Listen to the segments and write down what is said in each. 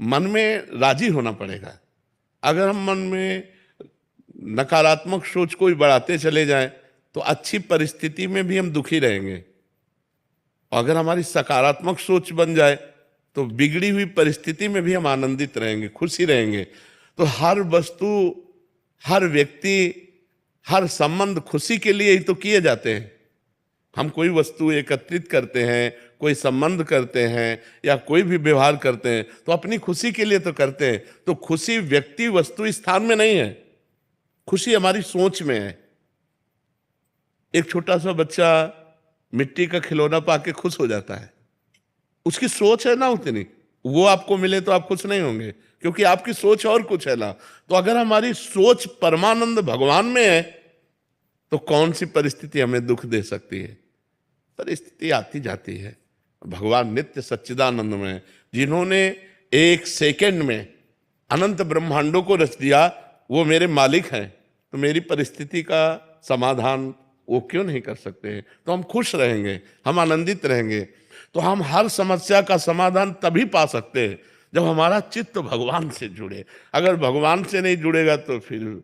मन में राजी होना पड़ेगा। अगर हम मन में नकारात्मक सोच को ही बढ़ाते चले जाएं तो अच्छी परिस्थिति में भी हम दुखी रहेंगे। अगर हमारी सकारात्मक सोच बन जाए तो बिगड़ी हुई परिस्थिति में भी हम आनंदित रहेंगे, खुशी रहेंगे। तो हर वस्तु, हर व्यक्ति, हर संबंध खुशी के लिए ही तो किए जाते हैं। हम कोई वस्तु एकत्रित करते हैं, कोई संबंध करते हैं या कोई भी व्यवहार करते हैं तो अपनी खुशी के लिए तो करते हैं। तो खुशी व्यक्ति, वस्तु, स्थान में नहीं है, खुशी हमारी सोच में है। एक छोटा सा बच्चा मिट्टी का खिलौना पाके खुश हो जाता है, उसकी सोच है ना उतनी, वो आपको मिले तो आप खुश नहीं होंगे क्योंकि आपकी सोच और कुछ है ना। तो अगर हमारी सोच परमानंद भगवान में है तो कौन सी परिस्थिति हमें दुख दे सकती है? परिस्थिति आती जाती है। भगवान नित्य सच्चिदानंद में, जिन्होंने एक सेकंड में अनंत ब्रह्मांडों को रच दिया, वो मेरे मालिक हैं। तो मेरी परिस्थिति का समाधान वो क्यों नहीं कर सकते हैं? तो हम खुश रहेंगे, हम आनंदित रहेंगे। तो हम हर समस्या का समाधान तभी पा सकते हैं जब हमारा चित्त भगवान से जुड़े। अगर भगवान से नहीं जुड़ेगा तो फिर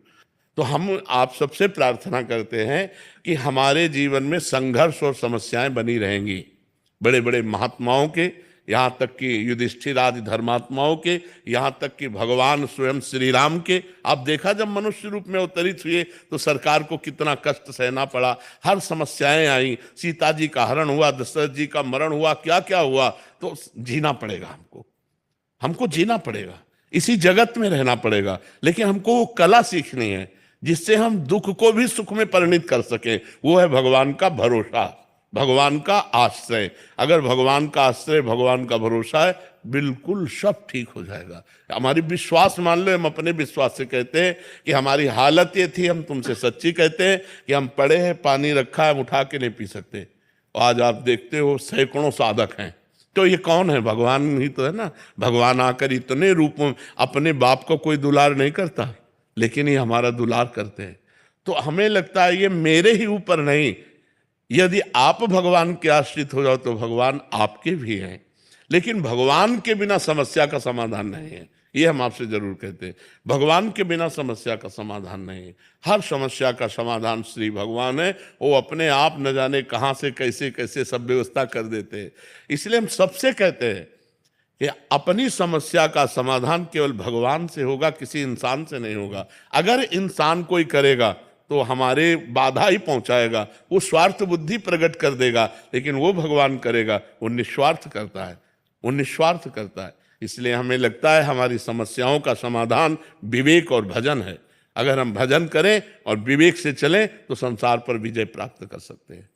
तो हम आप सबसे प्रार्थना करते हैं कि हमारे जीवन में संघर्ष और समस्याएं बनी रहेंगी। बड़े बड़े महात्माओं के, यहाँ तक कि युधिष्ठिर आदि धर्मात्माओं के, यहाँ तक कि भगवान स्वयं श्री राम के, आप देखा जब मनुष्य रूप में अवतरित हुए तो सरकार को कितना कष्ट सहना पड़ा, हर समस्याएं आई, सीता जी का हरण हुआ, दशरथ जी का मरण हुआ, क्या क्या हुआ। तो जीना पड़ेगा, हमको जीना पड़ेगा, इसी जगत में रहना पड़ेगा। लेकिन हमको वो कला सीखनी है जिससे हम दुख को भी सुख में परिणित कर सके। वो है भगवान का भरोसा, भगवान का आश्रय। अगर भगवान का आश्रय, भगवान का भरोसा है, बिल्कुल सब ठीक हो जाएगा। हमारी विश्वास मान लो, हम अपने विश्वास से कहते हैं कि हमारी हालत ये थी, हम तुमसे सच्ची कहते हैं कि हम पड़े हैं, पानी रखा है, हम उठा के नहीं पी सकते। आज आप देखते हो सैकड़ों साधक हैं, तो ये कौन है? भगवान ही तो है ना। भगवान आकर इतने रूपों, अपने बाप को कोई दुलार नहीं करता, लेकिन ये हमारा दुलार करते हैं। तो हमें लगता है ये मेरे ही ऊपर नहीं, यदि आप भगवान के आश्रित हो जाओ तो भगवान आपके भी हैं। लेकिन भगवान के बिना समस्या का समाधान नहीं है, ये हम आपसे जरूर कहते हैं। भगवान के बिना समस्या का समाधान नहीं है। हर समस्या का समाधान श्री भगवान है। वो अपने आप न जाने कहाँ से कैसे कैसे सब व्यवस्था कर देते हैं। इसलिए हम सबसे कहते हैं कि अपनी समस्या का समाधान केवल भगवान से होगा, किसी इंसान से नहीं होगा। अगर इंसान कोई करेगा तो हमारे बाधा ही पहुंचाएगा, वो स्वार्थ बुद्धि प्रकट कर देगा। लेकिन वो भगवान करेगा, वो निस्वार्थ करता है, वो निस्वार्थ करता है। इसलिए हमें लगता है हमारी समस्याओं का समाधान विवेक और भजन है। अगर हम भजन करें और विवेक से चलें तो संसार पर विजय प्राप्त कर सकते हैं।